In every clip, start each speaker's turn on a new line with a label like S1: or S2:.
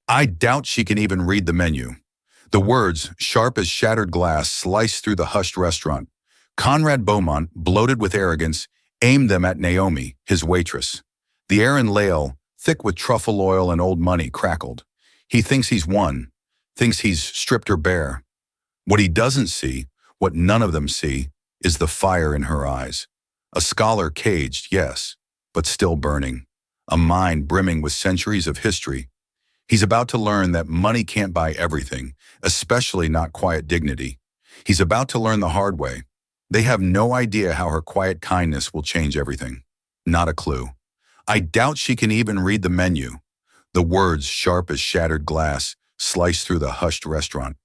S1: I doubt she can even read the menu. The words, sharp as shattered glass, sliced through the hushed restaurant. Conrad Beaumont, bloated with arrogance, aimed them at Naomi, his waitress. The air in Lael, thick with truffle oil and old money, crackled. He thinks he's won, thinks he's stripped her bare. What he doesn't see, what none of them see, is the fire in her eyes. A scholar caged, yes, but still burning. A mind brimming with centuries of history. He's about to learn that money can't buy everything, especially not quiet dignity. He's about to learn the hard way. They have no idea how her quiet kindness will change everything. Not a clue. I doubt she can even read the menu. The words, sharp as shattered glass, sliced through the hushed restaurant.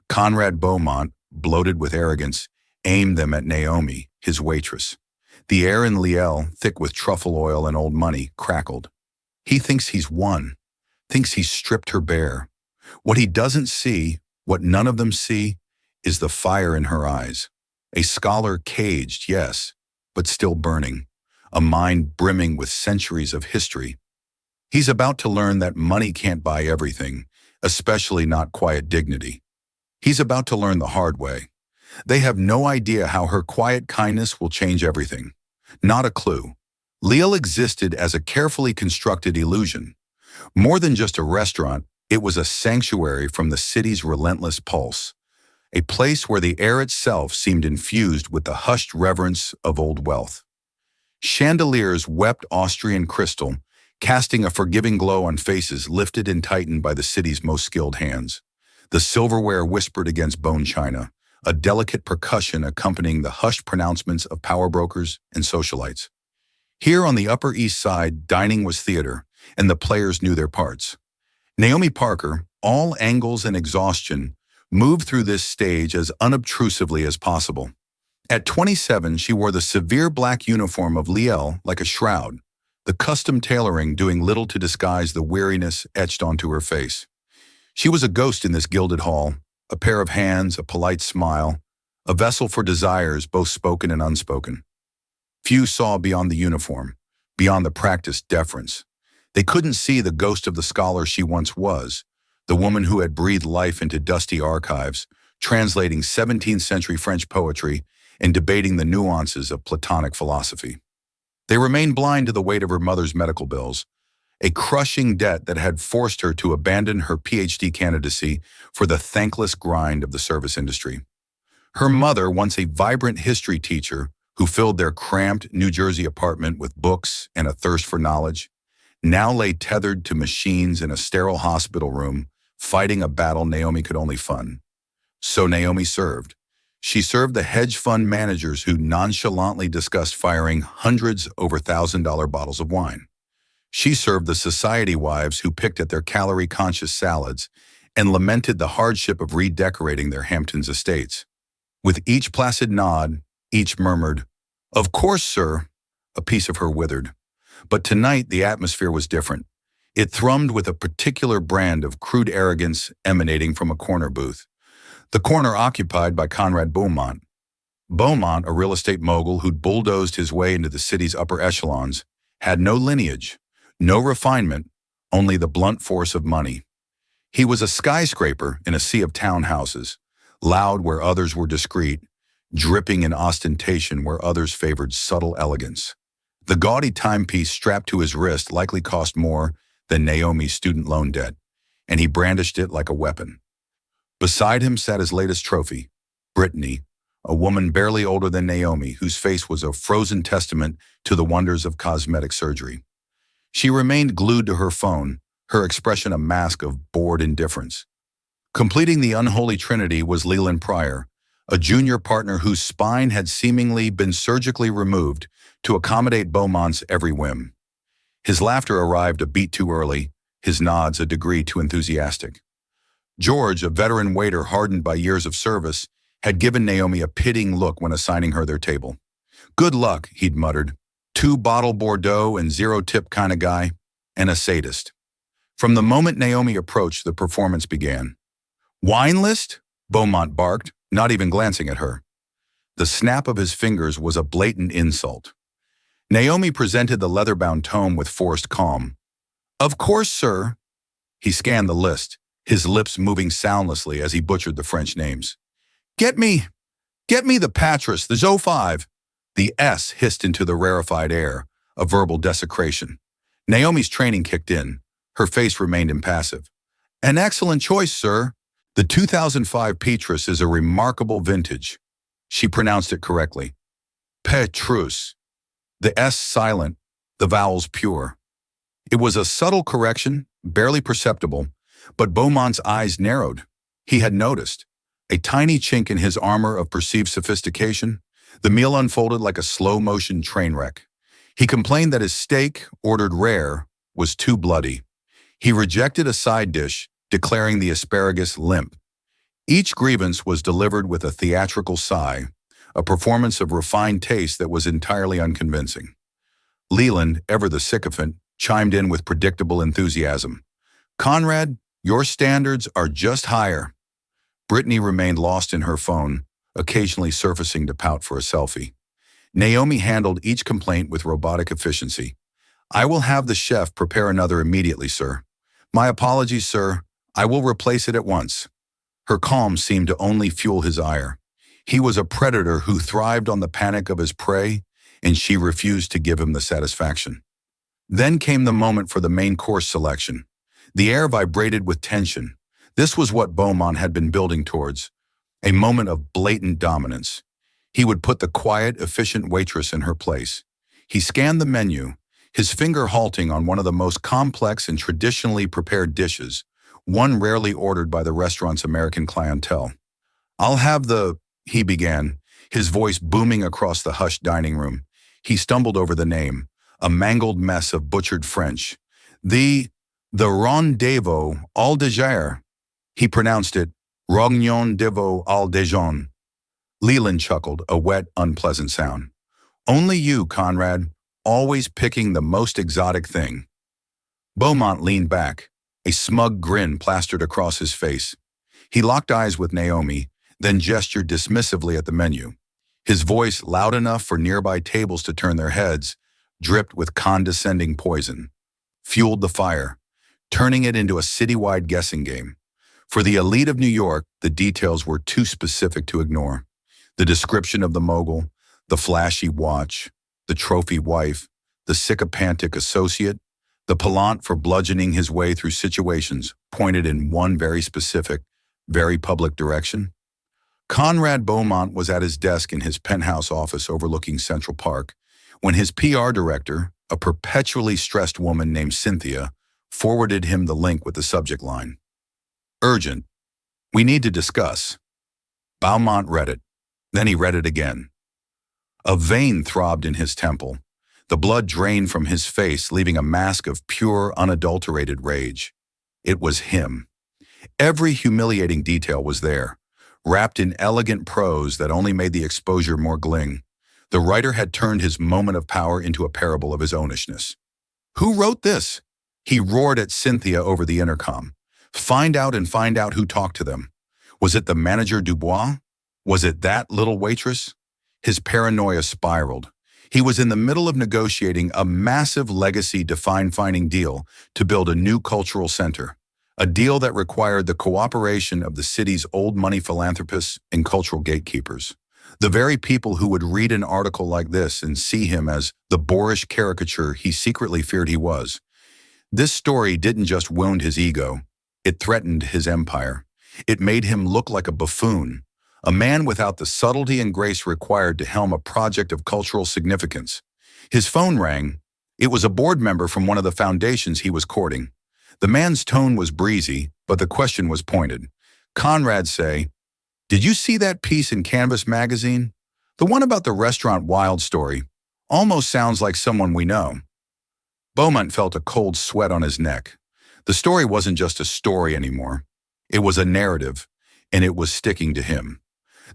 S1: Conrad Beaumont, bloated with arrogance, aimed them at Naomi, his waitress. The air in Liel, thick with truffle oil and old money, crackled. He thinks he's won, thinks he's stripped her bare. What he doesn't see, what none of them see, is the fire in her eyes. A scholar caged, yes, but still burning. A mind brimming with centuries of history. He's about to learn that money can't buy everything, especially not quiet dignity. He's about to learn the hard way. They have no idea how her quiet kindness will change everything. Not a clue. Leal existed as a carefully constructed illusion. More than just a restaurant, it was a sanctuary from the city's relentless pulse. A place where the air itself seemed infused with the hushed reverence of old wealth. Chandeliers wept Austrian crystal, casting a forgiving glow on faces lifted and tightened by the city's most skilled hands. The silverware whispered against bone china, a delicate percussion accompanying the hushed pronouncements of power brokers and socialites. Here on the Upper East Side, dining was theater, and the players knew their parts. Naomi Parker, all angles and exhaustion, moved through this stage as unobtrusively as possible. At 27, she wore the severe black uniform of Liel like a shroud, the custom tailoring doing little to disguise the weariness etched onto her face. She was a ghost in this gilded hall, a pair of hands, a polite smile, a vessel for desires both spoken and unspoken. Few saw beyond the uniform, beyond the practiced deference. They couldn't see the ghost of the scholar she once was, the woman who had breathed life into dusty archives, translating 17th century French poetry and debating the nuances of Platonic philosophy. They remained blind to the weight of her mother's medical bills, a crushing debt that had forced her to abandon her PhD candidacy for the thankless grind of the service industry. Her mother, once a vibrant history teacher who filled their cramped New Jersey apartment with books and a thirst for knowledge, now lay tethered to machines in a sterile hospital room, fighting a battle Naomi could only fund. So Naomi served. She served the hedge fund managers who nonchalantly discussed firing hundreds over $1,000 bottles of wine. She served the society wives who picked at their calorie-conscious salads and lamented the hardship of redecorating their Hamptons estates. With each placid nod, each murmured, "Of course, sir," a piece of her withered. But tonight the atmosphere was different. It thrummed with a particular brand of crude arrogance emanating from a corner booth. The corner occupied by Conrad Beaumont. Beaumont, a real estate mogul who'd bulldozed his way into the city's upper echelons, had no lineage, no refinement, only the blunt force of money. He was a skyscraper in a sea of townhouses, loud where others were discreet, dripping in ostentation where others favored subtle elegance. The gaudy timepiece strapped to his wrist likely cost more than Naomi's student loan debt, and he brandished it like a weapon. Beside him sat his latest trophy, Brittany, a woman barely older than Naomi, whose face was a frozen testament to the wonders of cosmetic surgery. She remained glued to her phone, her expression a mask of bored indifference. Completing the unholy trinity was Leland Pryor, a junior partner whose spine had seemingly been surgically removed to accommodate Beaumont's every whim. His laughter arrived a beat too early, his nods a degree too enthusiastic. George, a veteran waiter hardened by years of service, had given Naomi a pitying look when assigning her their table. "Good luck," he'd muttered. "Two-bottle Bordeaux and zero-tip kind of guy, and a sadist." From the moment Naomi approached, the performance began. "Wine list?" Beaumont barked, not even glancing at her. The snap of his fingers was a blatant insult. Naomi presented the leather-bound tome with forced calm. "Of course, sir." He scanned the list, his lips moving soundlessly as he butchered the French names. Get me! Get me the Patras, the Zo5! The S hissed into the rarefied air, a verbal desecration. Naomi's training kicked in. Her face remained impassive. An excellent choice, sir. The 2005 Petrus is a remarkable vintage. She pronounced it correctly. Petrus. The S silent, the vowels pure. It was a subtle correction, barely perceptible, but Beaumont's eyes narrowed. He had noticed. A tiny chink in his armor of perceived sophistication, the meal unfolded like a slow-motion train wreck. He complained that his steak, ordered rare, was too bloody. He rejected a side dish, declaring the asparagus limp. Each grievance was delivered with a theatrical sigh, a performance of refined taste that was entirely unconvincing. Leland, ever the sycophant, chimed in with predictable enthusiasm. Conrad, your standards are just higher. Brittany remained lost in her phone, occasionally surfacing to pout for a selfie. Naomi handled each complaint with robotic efficiency. I will have the chef prepare another immediately, sir. My apologies, sir. I will replace it at once. Her calm seemed to only fuel his ire. He was a predator who thrived on the panic of his prey, and she refused to give him the satisfaction. Then came the moment for the main course selection. The air vibrated with tension. This was what Beaumont had been building towards, a moment of blatant dominance. He would put the quiet, efficient waitress in her place. He scanned the menu, his finger halting on one of the most complex and traditionally prepared dishes, one rarely ordered by the restaurant's American clientele. I'll have the, he began, his voice booming across the hushed dining room. He stumbled over the name, a mangled mess of butchered French. The rendezvous al dejeuner. He pronounced it, rognon de veau al déjeuner. Leland chuckled, a wet, unpleasant sound. Only you, Conrad, always picking the most exotic thing. Beaumont leaned back, a smug grin plastered across his face. He locked eyes with Naomi, then gestured dismissively at the menu. His voice, loud enough for nearby tables to turn their heads, dripped with condescending poison, fueled the fire, turning it into a citywide guessing game. For the elite of New York, the details were too specific to ignore. The description of the mogul, the flashy watch, the trophy wife, the sycophantic associate, the palant for bludgeoning his way through situations pointed in one very specific, very public direction. Conrad Beaumont was at his desk in his penthouse office overlooking Central Park when his PR director, a perpetually stressed woman named Cynthia, forwarded him the link with the subject line. Urgent. We need to discuss. Beaumont read it. Then he read it again. A vein throbbed in his temple. The blood drained from his face, leaving a mask of pure, unadulterated rage. It was him. Every humiliating detail was there, wrapped in elegant prose that only made the exposure more gling. The writer had turned his moment of power into a parable of his ownishness. Who wrote this? He roared at Cynthia over the intercom. Find out who talked to them. Was it the manager Dubois? Was it that little waitress? His paranoia spiraled. He was in the middle of negotiating a massive legacy defined deal to build a new cultural center, a deal that required the cooperation of the city's old money philanthropists and cultural gatekeepers, the very people who would read an article like this and see him as the boorish caricature he secretly feared he was. This story didn't just wound his ego. It threatened his empire. It made him look like a buffoon, a man without the subtlety and grace required to helm a project of cultural significance. His phone rang. It was a board member from one of the foundations he was courting. The man's tone was breezy, but the question was pointed. Conrad say, "Did you see that piece in Canvas magazine? The one about the restaurant Wild story. Almost sounds like someone we know." Beaumont felt a cold sweat on his neck. The story wasn't just a story anymore. It was a narrative, and it was sticking to him.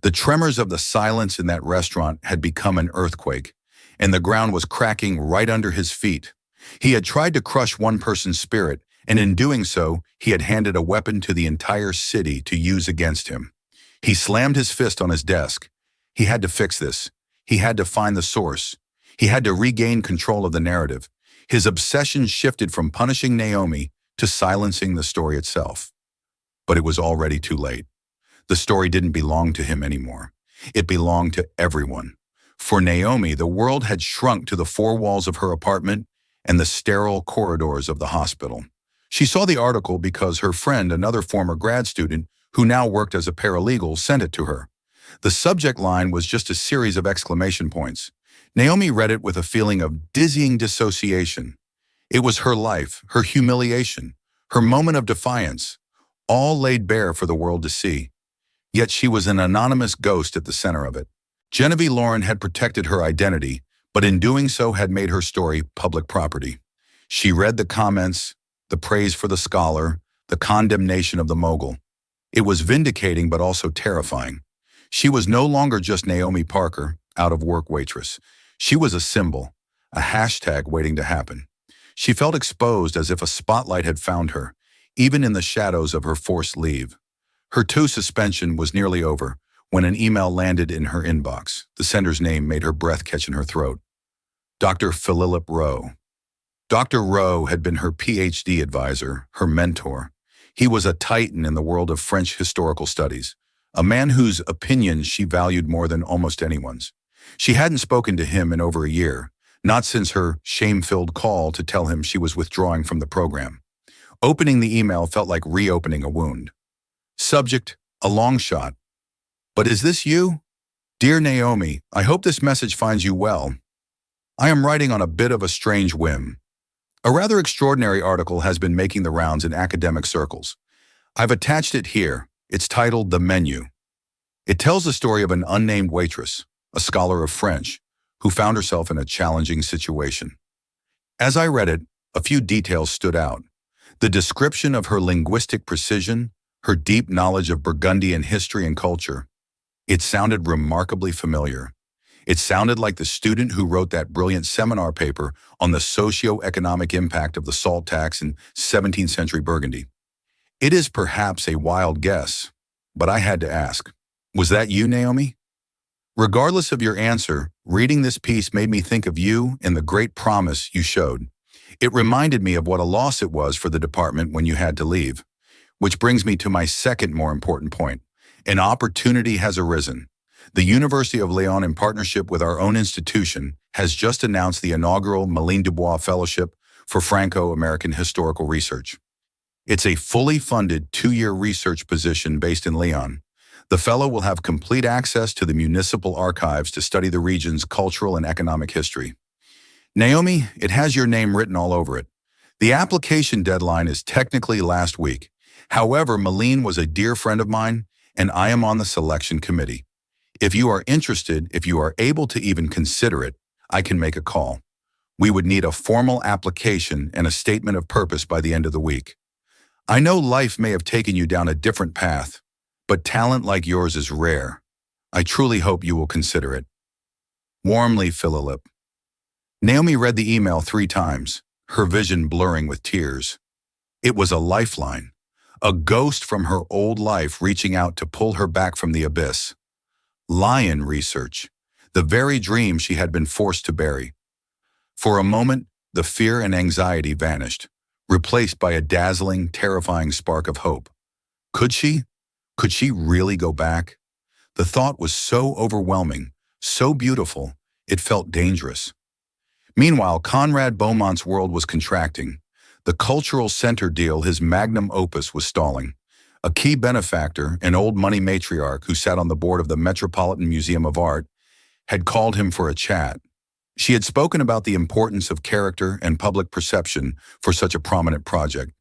S1: The tremors of the silence in that restaurant had become an earthquake, and the ground was cracking right under his feet. He had tried to crush one person's spirit, and in doing so, he had handed a weapon to the entire city to use against him. He slammed his fist on his desk. He had to fix this. He had to find the source. He had to regain control of the narrative. His obsession shifted from punishing Naomi to silencing the story itself. But it was already too late. The story didn't belong to him anymore. It belonged to everyone. For Naomi, the world had shrunk to the four walls of her apartment and the sterile corridors of the hospital. She saw the article because her friend, another former grad student who now worked as a paralegal, sent it to her. The subject line was just a series of exclamation points. Naomi read it with a feeling of dizzying dissociation. It was her life, her humiliation, her moment of defiance, all laid bare for the world to see. Yet she was an anonymous ghost at the center of it. Genevieve Lauren had protected her identity, but in doing so had made her story public property. She read the comments, the praise for the scholar, the condemnation of the mogul. It was vindicating but also terrifying. She was no longer just Naomi Parker, out-of-work waitress. She was a symbol, a hashtag waiting to happen. She felt exposed as if a spotlight had found her, even in the shadows of her forced leave. Her suspension was nearly over when an email landed in her inbox. The sender's name made her breath catch in her throat. Dr. Philip Rowe. Dr. Rowe had been her PhD advisor, her mentor. He was a titan in the world of French historical studies, a man whose opinions she valued more than almost anyone's. She hadn't spoken to him in over a year, not since her shame-filled call to tell him she was withdrawing from the program. Opening the email felt like reopening a wound. Subject, a long shot. But is this you? Dear Naomi, I hope this message finds you well. I am writing on a bit of a strange whim. A rather extraordinary article has been making the rounds in academic circles. I've attached it here. It's titled The Menu. It tells the story of an unnamed waitress, a scholar of French, who found herself in a challenging situation. As I read it, a few details stood out. The description of her linguistic precision, her deep knowledge of Burgundian history and culture. It sounded remarkably familiar. It sounded like the student who wrote that brilliant seminar paper on the socio-economic impact of the salt tax in 17th century Burgundy. It is perhaps a wild guess, but I had to ask, was that you, Naomi? Regardless of your answer, reading this piece made me think of you and the great promise you showed. It reminded me of what a loss it was for the department when you had to leave. Which brings me to my second more important point. An opportunity has arisen. The University of Lyon, in partnership with our own institution, has just announced the inaugural Malines Dubois Fellowship for Franco-American Historical Research. It's a fully funded 2-year research position based in Lyon. The fellow will have complete access to the municipal archives to study the region's cultural and economic history. Naomi, it has your name written all over it. The application deadline is technically last week. However, Malines was a dear friend of mine, and I am on the selection committee. If you are interested, if you are able to even consider it, I can make a call. We would need a formal application and a statement of purpose by the end of the week. I know life may have taken you down a different path, but talent like yours is rare. I truly hope you will consider it. Warmly, Philip. Naomi read the email 3 times, her vision blurring with tears. It was a lifeline. A ghost from her old life reaching out to pull her back from the abyss. Lion research, the very dream she had been forced to bury. For a moment, the fear and anxiety vanished, replaced by a dazzling, terrifying spark of hope. Could she? Could she really go back? The thought was so overwhelming, so beautiful, it felt dangerous. Meanwhile, Conrad Beaumont's world was contracting. The cultural center deal, his magnum opus, was stalling. A key benefactor, an old money matriarch who sat on the board of the Metropolitan Museum of Art, had called him for a chat. She had spoken about the importance of character and public perception for such a prominent project.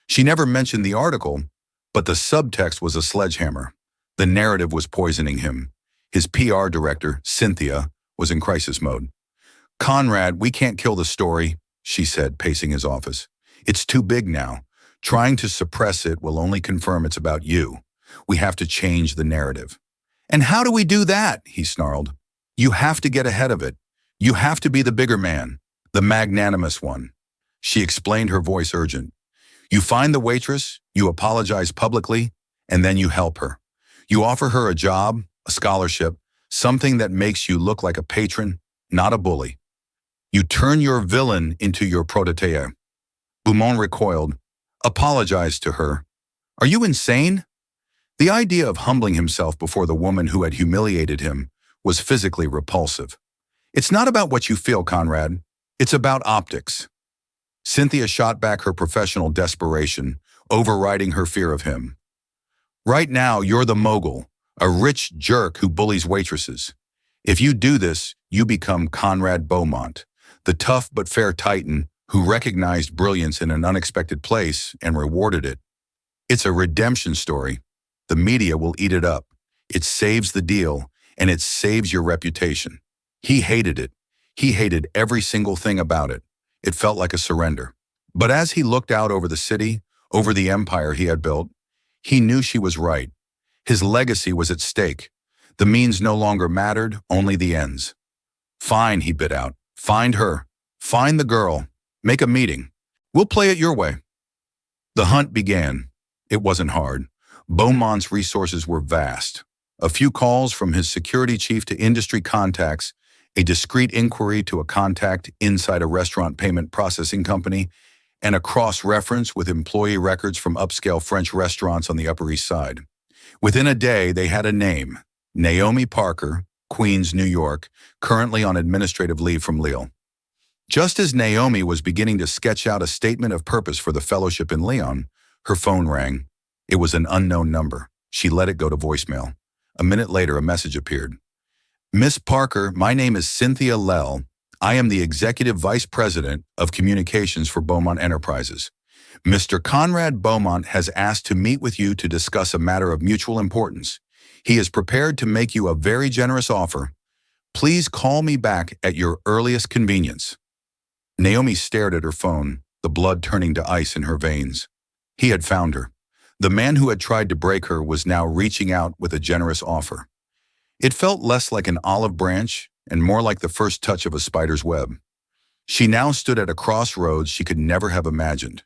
S1: She never mentioned the article, but the subtext was a sledgehammer. The narrative was poisoning him. His PR director, Cynthia, was in crisis mode. Conrad, we can't kill the story, she said, pacing his office. It's too big now. Trying to suppress it will only confirm it's about you. We have to change the narrative. And how do we do that? He snarled. You have to get ahead of it. You have to be the bigger man, the magnanimous one. She explained, her voice urgent. You find the waitress, you apologize publicly, and then you help her. You offer her a job, a scholarship, something that makes you look like a patron, not a bully. You turn your villain into your protégé. Beaumont recoiled. apologized to her. Are you insane? The idea of humbling himself before the woman who had humiliated him was physically repulsive. It's not about what you feel, Conrad. It's about optics. Cynthia shot back her professional desperation, overriding her fear of him. Right now, you're the mogul, a rich jerk who bullies waitresses. If you do this, you become Conrad Beaumont, the tough but fair titan who recognized brilliance in an unexpected place and rewarded it. It's a redemption story. The media will eat it up. It saves the deal, and it saves your reputation. He hated it. He hated every single thing about it. It felt like a surrender. But as he looked out over the city, over the empire he had built, he knew she was right. His legacy was at stake. The means no longer mattered, only the ends. Fine, he bit out. Find her. Find the girl. Make a meeting. We'll play it your way. The hunt began. It wasn't hard. Beaumont's resources were vast. A few calls from his security chief to industry contacts, a discreet inquiry to a contact inside a restaurant payment processing company, and a cross-reference with employee records from upscale French restaurants on the Upper East Side. Within a day, they had a name, Naomi Parker, Queens, New York, currently on administrative leave from Lille. Just as Naomi was beginning to sketch out a statement of purpose for the fellowship in Lyon, her phone rang. It was an unknown number. She let it go to voicemail. A minute later, a message appeared. Miss Parker, my name is Cynthia Lell. I am the Executive Vice President of Communications for Beaumont Enterprises. Mr. Conrad Beaumont has asked to meet with you to discuss a matter of mutual importance. He is prepared to make you a very generous offer. Please call me back at your earliest convenience. Naomi stared at her phone, the blood turning to ice in her veins. He had found her. The man who had tried to break her was now reaching out with a generous offer. It felt less like an olive branch and more like the first touch of a spider's web. She now stood at a crossroads she could never have imagined.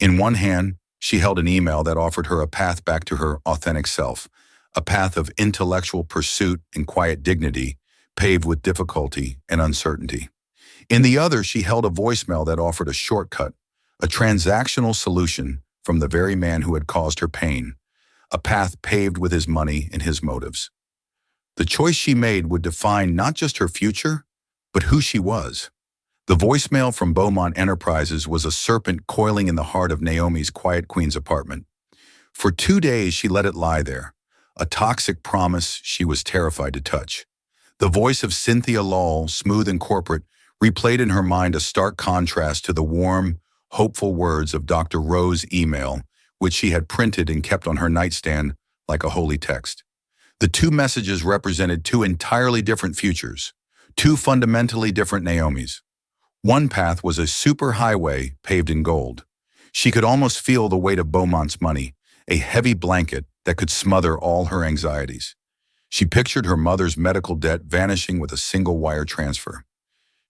S1: In one hand, she held an email that offered her a path back to her authentic self, a path of intellectual pursuit and quiet dignity, paved with difficulty and uncertainty. In the other, she held a voicemail that offered a shortcut, a transactional solution from the very man who had caused her pain, a path paved with his money and his motives. The choice she made would define not just her future, but who she was. The voicemail from Beaumont Enterprises was a serpent coiling in the heart of Naomi's quiet Queens apartment. For 2 days, she let it lie there, a toxic promise she was terrified to touch. The voice of Cynthia Lell, smooth and corporate, replayed in her mind a stark contrast to the warm, hopeful words of Dr. Rowe's email, which she had printed and kept on her nightstand like a holy text. The two messages represented two entirely different futures, two fundamentally different Naomis. One path was a superhighway paved in gold. She could almost feel the weight of Beaumont's money, a heavy blanket that could smother all her anxieties. She pictured her mother's medical debt vanishing with a single wire transfer.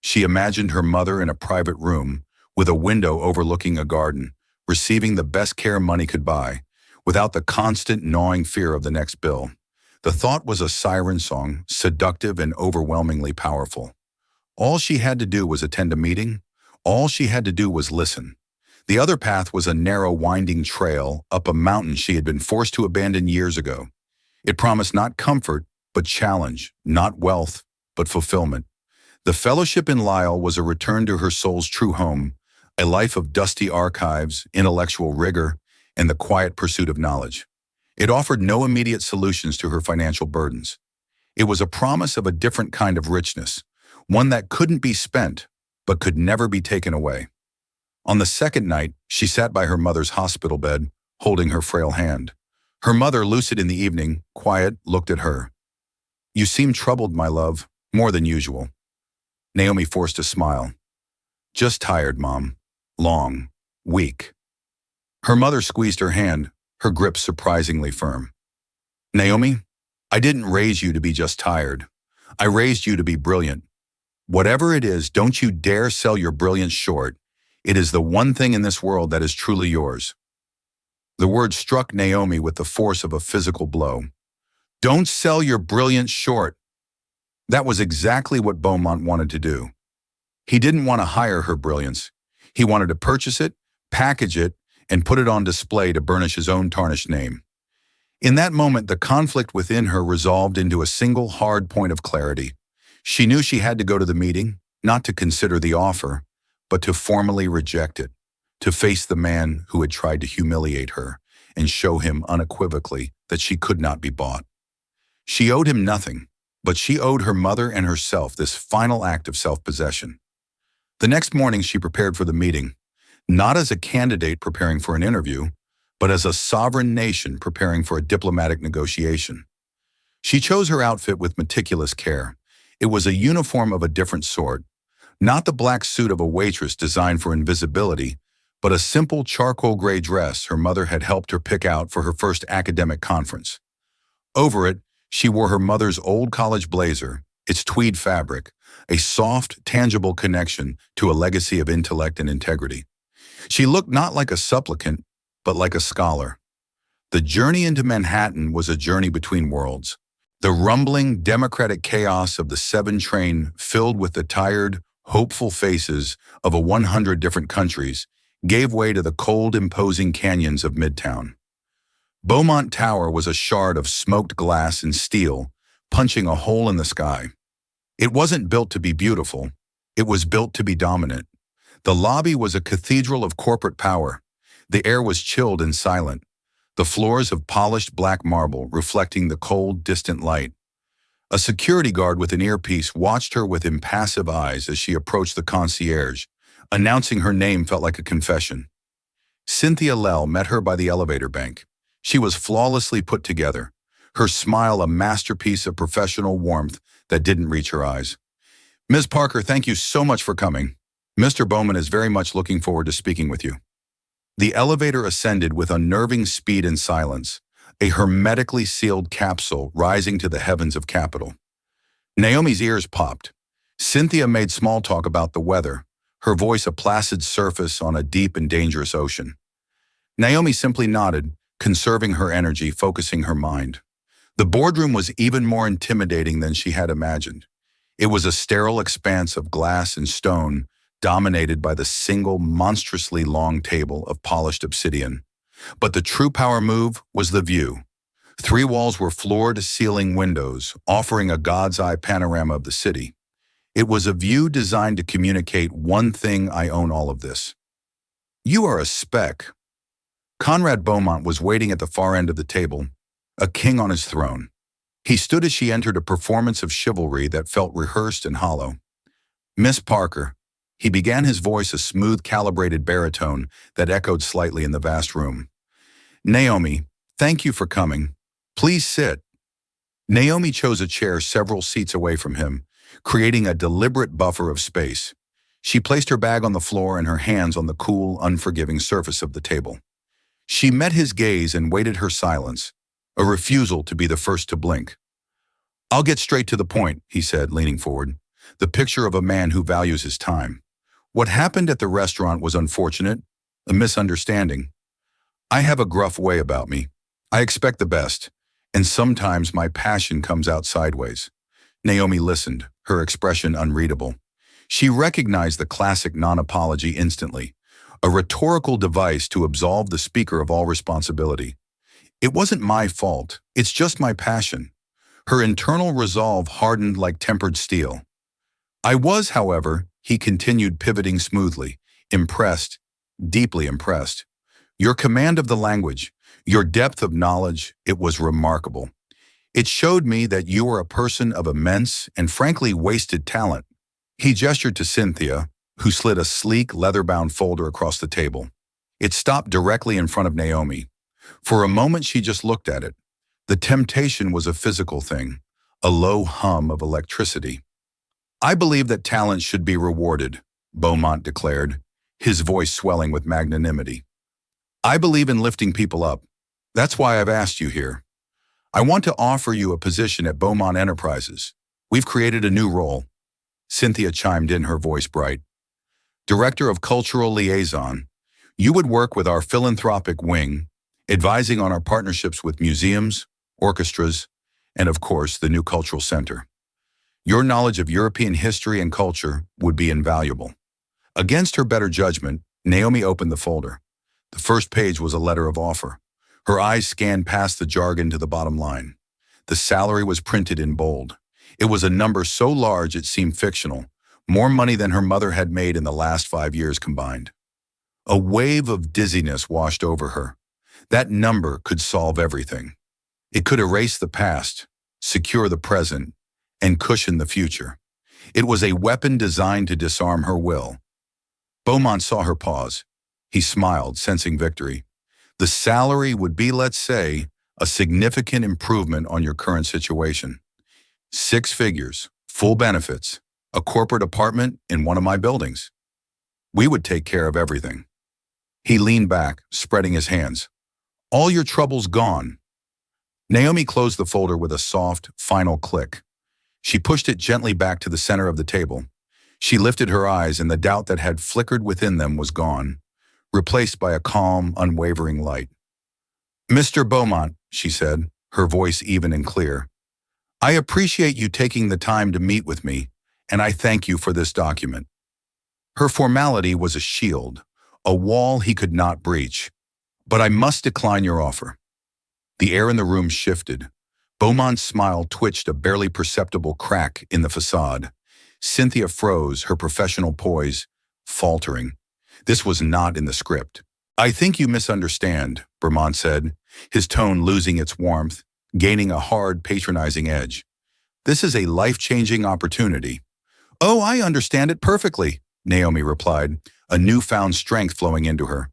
S1: She imagined her mother in a private room with a window overlooking a garden, receiving the best care money could buy, without the constant gnawing fear of the next bill. The thought was a siren song, seductive and overwhelmingly powerful. All she had to do was attend a meeting. All she had to do was listen. The other path was a narrow, winding trail up a mountain she had been forced to abandon years ago. It promised not comfort, but challenge, not wealth, but fulfillment. The fellowship in Lyle was a return to her soul's true home, a life of dusty archives, intellectual rigor, and the quiet pursuit of knowledge. It offered no immediate solutions to her financial burdens. It was a promise of a different kind of richness, one that couldn't be spent, but could never be taken away. On the second night, she sat by her mother's hospital bed, holding her frail hand. Her mother, lucid in the evening, quiet, looked at her. "You seem troubled, my love, more than usual." Naomi forced a smile. "Just tired, Mom. Long. Weak." Her mother squeezed her hand, her grip surprisingly firm. "Naomi, I didn't raise you to be just tired. I raised you to be brilliant. Whatever it is, don't you dare sell your brilliance short. It is the one thing in this world that is truly yours." The word struck Naomi with the force of a physical blow. Don't sell your brilliance short. That was exactly what Beaumont wanted to do. He didn't want to hire her brilliance. He wanted to purchase it, package it, and put it on display to burnish his own tarnished name. In that moment, the conflict within her resolved into a single hard point of clarity. She knew she had to go to the meeting, not to consider the offer, but to formally reject it, to face the man who had tried to humiliate her and show him unequivocally that she could not be bought. She owed him nothing, but she owed her mother and herself this final act of self-possession. The next morning she prepared for the meeting, not as a candidate preparing for an interview, but as a sovereign nation preparing for a diplomatic negotiation. She chose her outfit with meticulous care. It was a uniform of a different sort, not the black suit of a waitress designed for invisibility, but a simple charcoal gray dress her mother had helped her pick out for her first academic conference. Over it, she wore her mother's old college blazer, its tweed fabric, a soft, tangible connection to a legacy of intellect and integrity. She looked not like a supplicant, but like a scholar. The journey into Manhattan was a journey between worlds. The rumbling, democratic chaos of the 7 train filled with the tired, hopeful faces of 100 different countries gave way to the cold, imposing canyons of Midtown. Beaumont Tower was a shard of smoked glass and steel, punching a hole in the sky. It wasn't built to be beautiful. It was built to be dominant. The lobby was a cathedral of corporate power. The air was chilled and silent, the floors of polished black marble reflecting the cold, distant light. A security guard with an earpiece watched her with impassive eyes as she approached the concierge. Announcing her name felt like a confession. Cynthia Lell met her by the elevator bank. She was flawlessly put together, her smile a masterpiece of professional warmth that didn't reach her eyes. "Ms. Parker, thank you so much for coming. Mr. Bowman is very much looking forward to speaking with you." The elevator ascended with unnerving speed and silence, a hermetically sealed capsule rising to the heavens of Capitol. Naomi's ears popped. Cynthia made small talk about the weather, her voice a placid surface on a deep and dangerous ocean. Naomi simply nodded, conserving her energy, focusing her mind. The boardroom was even more intimidating than she had imagined. It was a sterile expanse of glass and stone, dominated by the single monstrously long table of polished obsidian. But the true power move was the view. 3 walls were floor-to-ceiling windows, offering a god's-eye panorama of the city. It was a view designed to communicate one thing: I own all of this. "You are a speck." Conrad Beaumont was waiting at the far end of the table, a king on his throne. He stood as she entered, a performance of chivalry that felt rehearsed and hollow. "Miss Parker," he began, his voice a smooth, calibrated baritone that echoed slightly in the vast room. "Naomi, thank you for coming. Please sit." Naomi chose a chair several seats away from him, creating a deliberate buffer of space. She placed her bag on the floor and her hands on the cool, unforgiving surface of the table. She met his gaze and waited her silence, a refusal to be the first to blink. "I'll get straight to the point," he said, leaning forward, the picture of a man who values his time. "What happened at the restaurant was unfortunate, a misunderstanding. I have a gruff way about me. I expect the best, and sometimes my passion comes out sideways." Naomi listened, her expression unreadable. She recognized the classic non-apology instantly, a rhetorical device to absolve the speaker of all responsibility. "It wasn't my fault, it's just my passion." Her internal resolve hardened like tempered steel. "I was, however," he continued, pivoting smoothly, "impressed, deeply impressed. Your command of the language, your depth of knowledge, it was remarkable. It showed me that you are a person of immense and frankly wasted talent." He gestured to Cynthia, who slid a sleek, leather-bound folder across the table. It stopped directly in front of Naomi. For a moment she just looked at it. The temptation was a physical thing, a low hum of electricity. "I believe that talent should be rewarded," Beaumont declared, his voice swelling with magnanimity. "I believe in lifting people up. That's why I've asked you here. I want to offer you a position at Beaumont Enterprises. We've created a new role." Cynthia chimed in, her voice bright. "Director of Cultural Liaison. You would work with our philanthropic wing, advising on our partnerships with museums, orchestras, and of course, the new cultural center. Your knowledge of European history and culture would be invaluable." Against her better judgment, Naomi opened the folder. The first page was a letter of offer. Her eyes scanned past the jargon to the bottom line. The salary was printed in bold. It was a number so large it seemed fictional, more money than her mother had made in the last 5 years combined. A wave of dizziness washed over her. That number could solve everything. It could erase the past, secure the present, and cushion the future. It was a weapon designed to disarm her will. Beaumont saw her pause. He smiled, sensing victory. The salary would be, let's say, a significant improvement on your current situation. 6 figures, full benefits, a corporate apartment in one of my buildings. We would take care of everything. He leaned back, spreading his hands. All your troubles gone. Naomi closed the folder with a soft, final click. She pushed it gently back to the center of the table. She lifted her eyes, and the doubt that had flickered within them was gone, replaced by a calm, unwavering light. Mr. Beaumont, she said, her voice even and clear, I appreciate you taking the time to meet with me, and I thank you for this document. Her formality was a shield, a wall he could not breach. But I must decline your offer. The air in the room shifted. Beaumont's smile twitched a barely perceptible crack in the facade. Cynthia froze, her professional poise faltering. This was not in the script. I think you misunderstand, Beaumont said, his tone losing its warmth, gaining a hard, patronizing edge. This is a life-changing opportunity. Oh, I understand it perfectly, Naomi replied, a newfound strength flowing into her.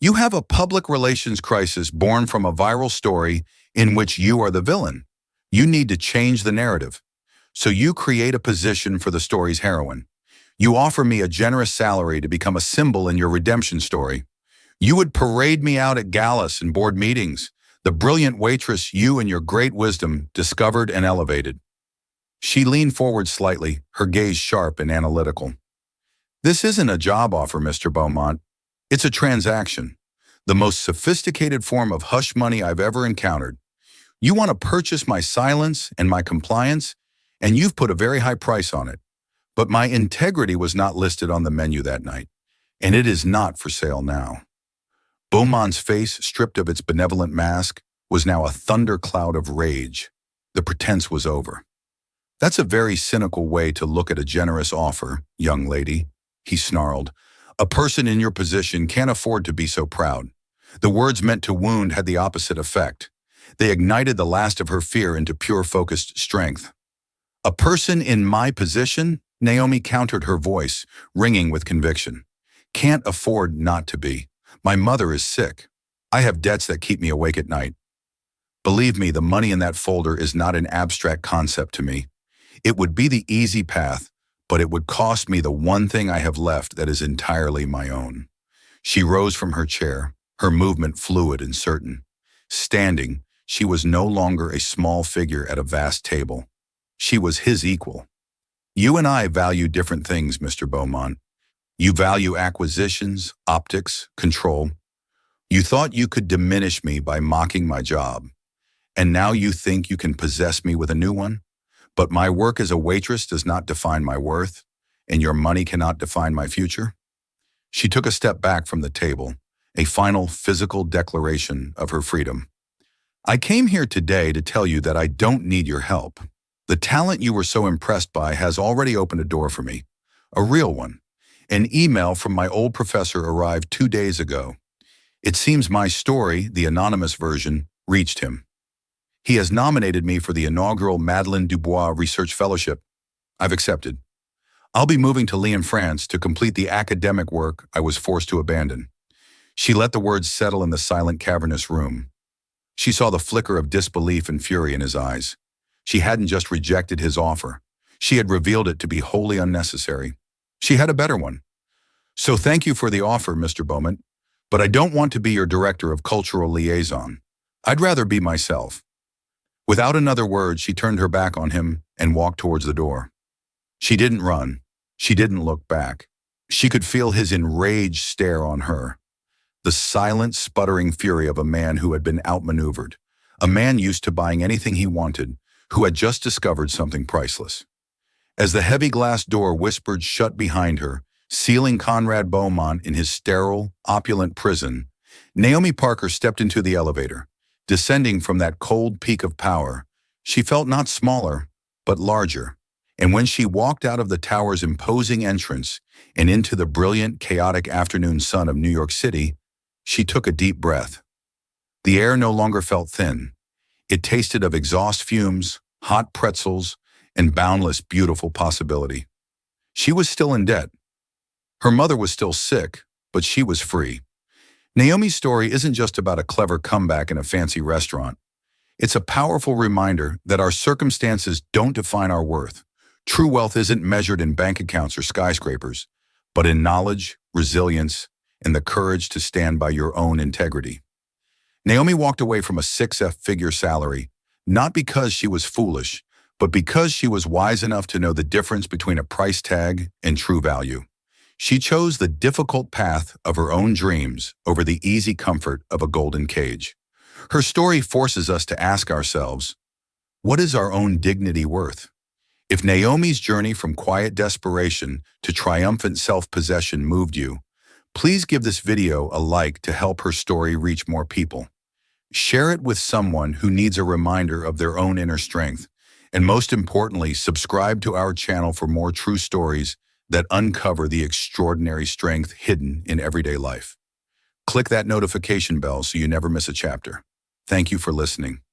S1: You have a public relations crisis born from a viral story in which you are the villain. You need to change the narrative. So you create a position for the story's heroine. You offer me a generous salary to become a symbol in your redemption story. You would parade me out at galas and board meetings, the brilliant waitress you and your great wisdom discovered and elevated. She leaned forward slightly, her gaze sharp and analytical. This isn't a job offer, Mr. Beaumont. It's a transaction, the most sophisticated form of hush money I've ever encountered. You want to purchase my silence and my compliance, and you've put a very high price on it. But my integrity was not listed on the menu that night, and it is not for sale now. Beaumont's face, stripped of its benevolent mask, was now a thundercloud of rage. The pretense was over. That's a very cynical way to look at a generous offer, young lady, he snarled. A person in your position can't afford to be so proud. The words meant to wound had the opposite effect. They ignited the last of her fear into pure focused strength. A person in my position? Naomi countered, her voice ringing with conviction. Can't afford not to be. My mother is sick. I have debts that keep me awake at night. Believe me, the money in that folder is not an abstract concept to me. It would be the easy path, but it would cost me the one thing I have left that is entirely my own. She rose from her chair, her movement fluid and certain. Standing, she was no longer a small figure at a vast table. She was his equal. You and I value different things, Mr. Beaumont. You value acquisitions, optics, control. You thought you could diminish me by mocking my job. And now you think you can possess me with a new one? But my work as a waitress does not define my worth, and your money cannot define my future? She took a step back from the table, a final physical declaration of her freedom. I came here today to tell you that I don't need your help. The talent you were so impressed by has already opened a door for me, a real one. An email from my old professor arrived 2 days ago. It seems my story, the anonymous version, reached him. He has nominated me for the inaugural Madeleine Dubois Research Fellowship. I've accepted. I'll be moving to Lyon, France to complete the academic work I was forced to abandon. She let the words settle in the silent, cavernous room. She saw the flicker of disbelief and fury in his eyes. She hadn't just rejected his offer. She had revealed it to be wholly unnecessary. She had a better one. So thank you for the offer, Mr. Beaumont, but I don't want to be your director of cultural liaison. I'd rather be myself. Without another word, she turned her back on him and walked towards the door. She didn't run. She didn't look back. She could feel his enraged stare on her. The silent, sputtering fury of a man who had been outmaneuvered. A man used to buying anything he wanted, who had just discovered something priceless. As the heavy glass door whispered shut behind her, sealing Conrad Beaumont in his sterile, opulent prison, Naomi Parker stepped into the elevator. Descending from that cold peak of power, she felt not smaller, but larger. And when she walked out of the tower's imposing entrance and into the brilliant, chaotic afternoon sun of New York City, she took a deep breath. The air no longer felt thin. It tasted of exhaust fumes, hot pretzels, and boundless, beautiful possibility. She was still in debt. Her mother was still sick, but she was free. Naomi's story isn't just about a clever comeback in a fancy restaurant. It's a powerful reminder that our circumstances don't define our worth. True wealth isn't measured in bank accounts or skyscrapers, but in knowledge, resilience, and the courage to stand by your own integrity. Naomi walked away from a six-figure salary, not because she was foolish, but because she was wise enough to know the difference between a price tag and true value. She chose the difficult path of her own dreams over the easy comfort of a golden cage. Her story forces us to ask ourselves, what is our own dignity worth? If Naomi's journey from quiet desperation to triumphant self-possession moved you, please give this video a like to help her story reach more people. Share it with someone who needs a reminder of their own inner strength. And most importantly, subscribe to our channel for more true stories that uncover the extraordinary strength hidden in everyday life. Click that notification bell so you never miss a chapter. Thank you for listening.